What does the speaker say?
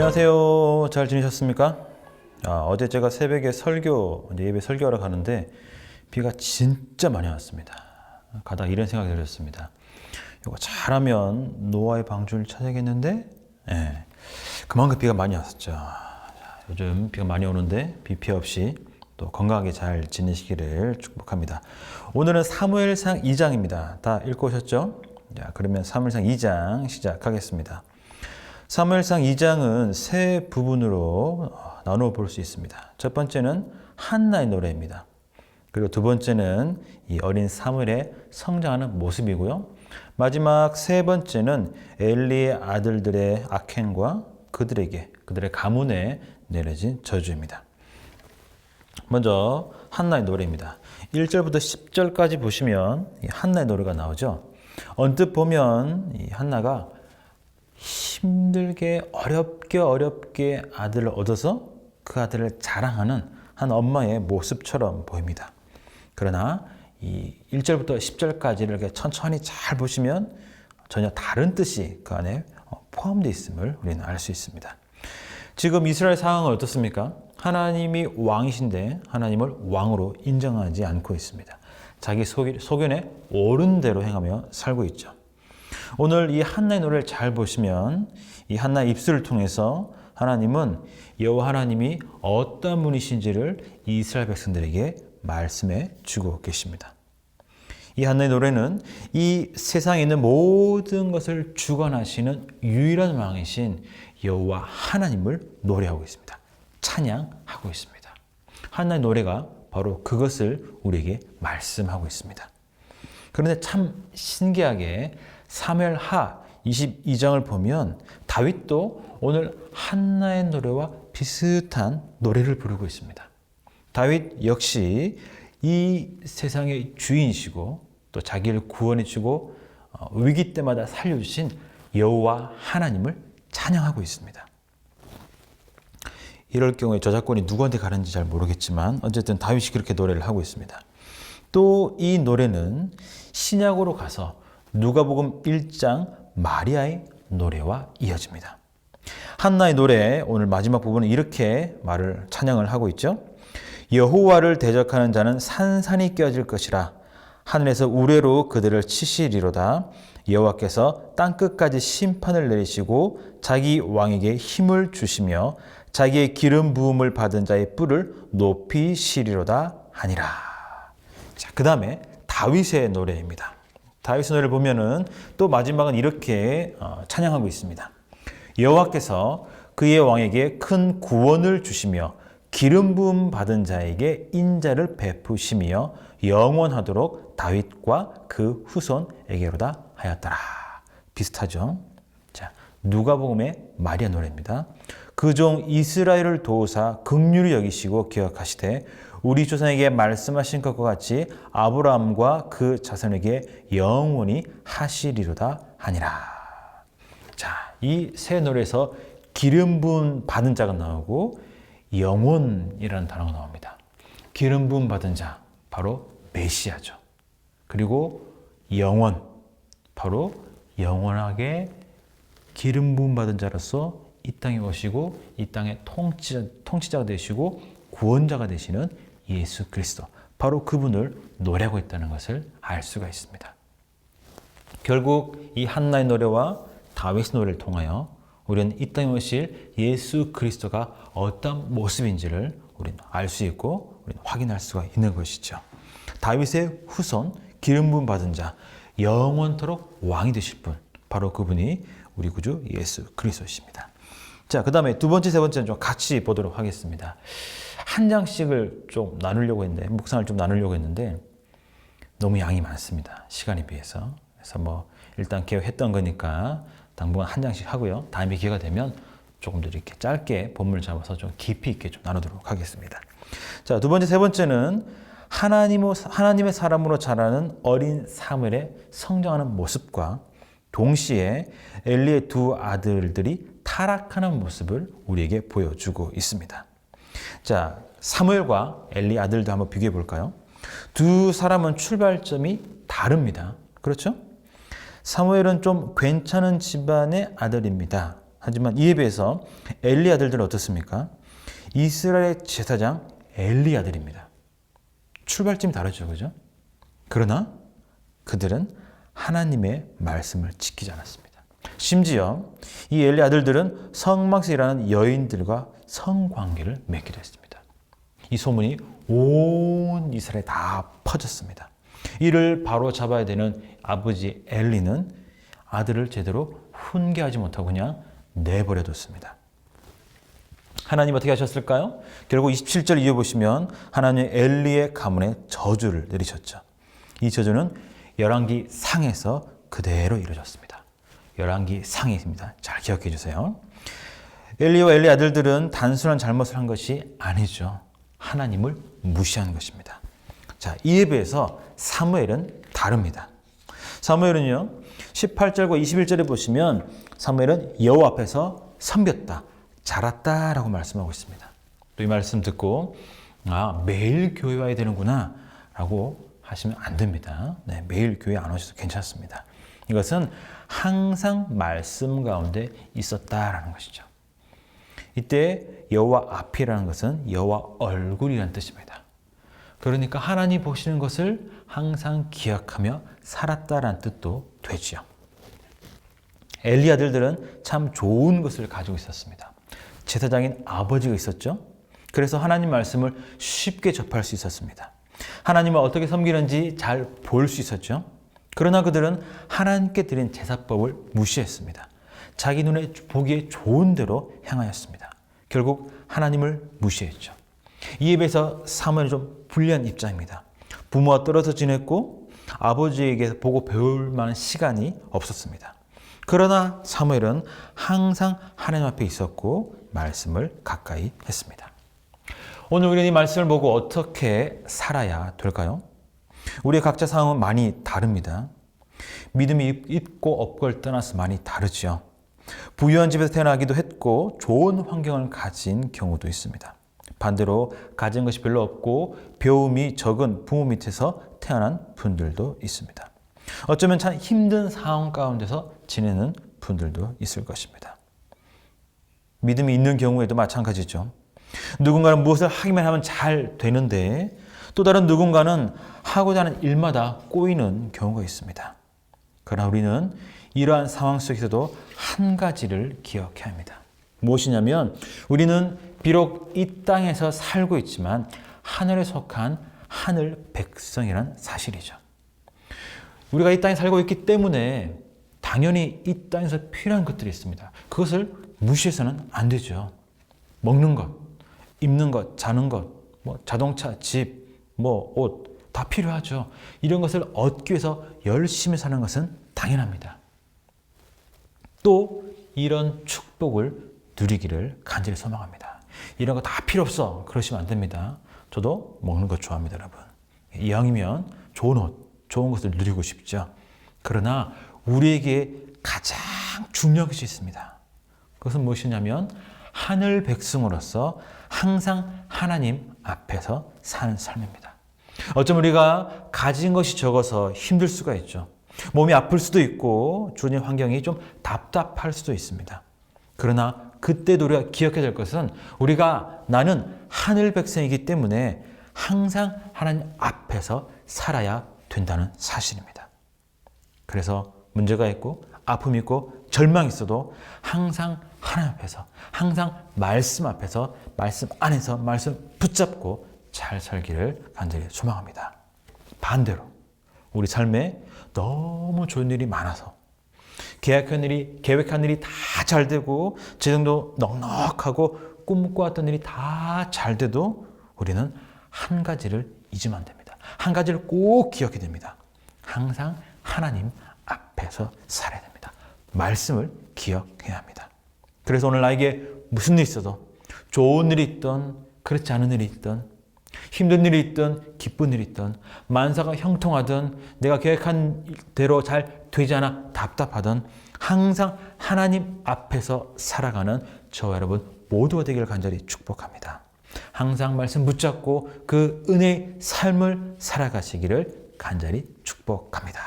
안녕하세요. 잘 지내셨습니까? 어제 제가 새벽에 예배 설교하러 가는데 비가 진짜 많이 왔습니다. 가다가 이런 생각이 들었습니다. 이거 잘하면 노아의 방주를 찾아야겠는데, 그만큼 비가 많이 왔었죠. 요즘 비가 많이 오는데 비 피해 없이 또 건강하게 잘 지내시기를 축복합니다. 오늘은 사무엘상 2장입니다. 다 읽고 오셨죠? 자, 그러면 사무엘상 2장 시작하겠습니다. 사무엘상 2장은 세 부분으로 나누어 볼 수 있습니다. 첫 번째는 한나의 노래입니다. 그리고 두 번째는 이 어린 사무엘의 성장하는 모습이고요. 마지막 세 번째는 엘리의 아들들의 악행과 그들의 가문에 내려진 저주입니다. 먼저 한나의 노래입니다. 1절부터 10절까지 보시면 이 한나의 노래가 나오죠. 언뜻 보면 이 한나가 힘들게 어렵게 아들을 얻어서 그 아들을 자랑하는 한 엄마의 모습처럼 보입니다. 그러나 이 1절부터 10절까지를 이렇게 천천히 잘 보시면 전혀 다른 뜻이 그 안에 포함되어 있음을 우리는 알 수 있습니다. 지금 이스라엘 상황은 어떻습니까? 하나님이 왕이신데 하나님을 왕으로 인정하지 않고 있습니다. 자기 소견에 옳은 대로 행하며 살고 있죠. 오늘 이 한나의 노래를 잘 보시면 이 한나의 입술을 통해서 하나님은 여호와 하나님이 어떤 분이신지를 이스라엘 백성들에게 말씀해 주고 계십니다. 이 한나의 노래는 이 세상에 있는 모든 것을 주관하시는 유일한 왕이신 여호와 하나님을 노래하고 있습니다. 찬양하고 있습니다. 한나의 노래가 바로 그것을 우리에게 말씀하고 있습니다. 그런데 참 신기하게 사무엘하 22장을 보면 다윗도 오늘 한나의 노래와 비슷한 노래를 부르고 있습니다. 다윗 역시 이 세상의 주인이시고 또 자기를 구원해 주고 위기 때마다 살려주신 여호와 하나님을 찬양하고 있습니다. 이럴 경우에 저작권이 누구한테 가는지 잘 모르겠지만 어쨌든 다윗이 그렇게 노래를 하고 있습니다. 또 이 노래는 신약으로 가서 누가복음 1장 마리아의 노래와 이어집니다. 한나의 노래 오늘 마지막 부분은 이렇게 찬양을 하고 있죠. 여호와를 대적하는 자는 산산이 깨어질 것이라. 하늘에서 우레로 그들을 치시리로다. 여호와께서 땅끝까지 심판을 내리시고 자기 왕에게 힘을 주시며 자기의 기름 부음을 받은 자의 뿔을 높이시리로다 하니라. 자, 그 다음에 다윗의 노래입니다. 다윗의 노래를 보면은 또 마지막은 이렇게 찬양하고 있습니다. 여호와께서 그의 왕에게 큰 구원을 주시며 기름 부음 받은 자에게 인자를 베푸시며 영원하도록 다윗과 그 후손에게로다 하였더라. 비슷하죠? 자, 누가복음의 마리아 노래입니다. 그 종 이스라엘을 도우사 긍휼히 여기시고 기억하시되 우리 조상에게 말씀하신 것과 같이 아브라함과 그 자손에게 영원히 하시리로다 하니라. 자, 이 세 노래에서 기름 부음 받은 자가 나오고 영원이라는 단어가 나옵니다. 기름 부음 받은 자, 바로 메시아죠. 그리고 영원, 바로 영원하게 기름 부음 받은 자로서 이 땅에 오시고 이 땅의 통치자가 되시고 구원자가 되시는 예수 그리스도, 바로 그분을 노래하고 있다는 것을 알 수가 있습니다. 결국 이 한나의 노래와 다윗의 노래를 통하여 우리는 이 땅에 오실 예수 그리스도가 어떤 모습인지를 우리는 알 수 있고 우리는 확인할 수가 있는 것이죠. 다윗의 후손, 기름 부음 받은 자, 영원토록 왕이 되실 분, 바로 그분이 우리 구주 예수 그리스도십니다. 자, 그 다음에 두 번째, 세 번째는 좀 같이 보도록 하겠습니다. 한 장씩을 좀 나누려고 했는데, 묵상을 좀 나누려고 했는데, 너무 양이 많습니다. 시간에 비해서. 그래서 일단 계획했던 거니까 당분간 한 장씩 하고요. 다음에 기회가 되면 조금 더 이렇게 짧게 본문을 잡아서 좀 깊이 있게 좀 나누도록 하겠습니다. 자, 두 번째, 세 번째는 하나님의 사람으로 자라는 어린 사무엘의 성장하는 모습과 동시에 엘리의 두 아들들이 타락하는 모습을 우리에게 보여주고 있습니다. 자, 사무엘과 엘리 아들도 한번 비교해 볼까요? 두 사람은 출발점이 다릅니다. 그렇죠? 사무엘은 좀 괜찮은 집안의 아들입니다. 하지만 이에 비해서 엘리 아들들은 어떻습니까? 이스라엘의 제사장 엘리 아들입니다. 출발점이 다르죠, 그죠? 그러나 그들은 하나님의 말씀을 지키지 않았습니다. 심지어 이 엘리 아들들은 성막에서 일하는 여인들과 성관계를 맺기도 했습니다. 이 소문이 온 이스라엘에 다 퍼졌습니다. 이를 바로 잡아야 되는 아버지 엘리는 아들을 제대로 훈계하지 못하고 그냥 내버려뒀습니다. 하나님 어떻게 하셨을까요? 결국 27절 이어 보시면 하나님의 엘리의 가문에 저주를 내리셨죠. 이 저주는 열왕기 상에서 그대로 이루어졌습니다. 열왕기 상입니다. 잘 기억해 주세요. 엘리와 엘리 아들들은 단순한 잘못을 한 것이 아니죠. 하나님을 무시한 것입니다. 자, 이에 비해서 사무엘은 다릅니다. 사무엘은요, 18절과 21절에 보시면 사무엘은 여호와 앞에서 섬겼다, 자랐다라고 말씀하고 있습니다. 또 이 말씀 듣고 매일 교회 와야 되는구나 라고 하시면 안 됩니다. 네, 매일 교회 안 오셔도 괜찮습니다. 이것은 항상 말씀 가운데 있었다라는 것이죠. 이때 여호와 앞이라는 것은 여호와 얼굴이라는 뜻입니다. 그러니까 하나님 보시는 것을 항상 기억하며 살았다라는 뜻도 되지요. 엘리 아들들은 참 좋은 것을 가지고 있었습니다. 제사장인 아버지가 있었죠. 그래서 하나님 말씀을 쉽게 접할 수 있었습니다. 하나님을 어떻게 섬기는지 잘 볼 수 있었죠. 그러나 그들은 하나님께 드린 제사법을 무시했습니다. 자기 눈에 보기에 좋은 대로 행하였습니다. 결국 하나님을 무시했죠. 이에 비해서 사무엘은 좀 불리한 입장입니다. 부모와 떨어져 지냈고 아버지에게 보고 배울 만한 시간이 없었습니다. 그러나 사무엘은 항상 하나님 앞에 있었고 말씀을 가까이 했습니다. 오늘 우리는 이 말씀을 보고 어떻게 살아야 될까요? 우리 각자 상황은 많이 다릅니다. 믿음이 있고 없고를 떠나서 많이 다르죠. 부유한 집에서 태어나기도 했고 좋은 환경을 가진 경우도 있습니다. 반대로 가진 것이 별로 없고 배움이 적은 부모 밑에서 태어난 분들도 있습니다. 어쩌면 참 힘든 상황 가운데서 지내는 분들도 있을 것입니다. 믿음이 있는 경우에도 마찬가지죠. 누군가는 무엇을 하기만 하면 잘 되는데 또 다른 누군가는 하고자 하는 일마다 꼬이는 경우가 있습니다. 그러나 우리는 이러한 상황 속에서도 한 가지를 기억해야 합니다. 무엇이냐면 우리는 비록 이 땅에서 살고 있지만 하늘에 속한 하늘 백성이라는 사실이죠. 우리가 이 땅에 살고 있기 때문에 당연히 이 땅에서 필요한 것들이 있습니다. 그것을 무시해서는 안 되죠. 먹는 것, 입는 것, 자는 것, 자동차, 집, 옷 다 필요하죠. 이런 것을 얻기 위해서 열심히 사는 것은 당연합니다. 또 이런 축복을 누리기를 간절히 소망합니다. 이런 거 다 필요 없어 그러시면 안 됩니다. 저도 먹는 것 좋아합니다, 여러분. 이왕이면 좋은 옷, 좋은 것을 누리고 싶죠. 그러나 우리에게 가장 중요한 것이 있습니다. 그것은 무엇이냐면 하늘 백성으로서 항상 하나님 앞에서 사는 삶입니다. 어쩌면 우리가 가진 것이 적어서 힘들 수가 있죠. 몸이 아플 수도 있고 주변의 환경이 좀 답답할 수도 있습니다. 그러나 그때도 우리가 기억해야 될 것은 나는 하늘 백성이기 때문에 항상 하나님 앞에서 살아야 된다는 사실입니다. 그래서 문제가 있고 아픔이 있고 절망이 있어도 항상 하나님 앞에서 항상 말씀 앞에서 말씀 안에서 말씀 붙잡고 잘 살기를 간절히 소망합니다. 반대로 우리 삶에 너무 좋은 일이 많아서 계획한 일이 다 잘 되고 재정도 넉넉하고 꿈꿔왔던 일이 다 잘 돼도 우리는 한 가지를 잊으면 안 됩니다. 한 가지를 꼭 기억해야 됩니다. 항상 하나님 앞에서 살아야 됩니다. 말씀을 기억해야 합니다. 그래서 오늘 나에게 무슨 일이 있어도 좋은 일이 있든 그렇지 않은 일이 있든 힘든 일이 있든 기쁜 일이 있든 만사가 형통하든 내가 계획한 대로 잘 되지 않아 답답하든 항상 하나님 앞에서 살아가는 저와 여러분 모두가 되기를 간절히 축복합니다. 항상 말씀 붙잡고 그 은혜의 삶을 살아가시기를 간절히 축복합니다.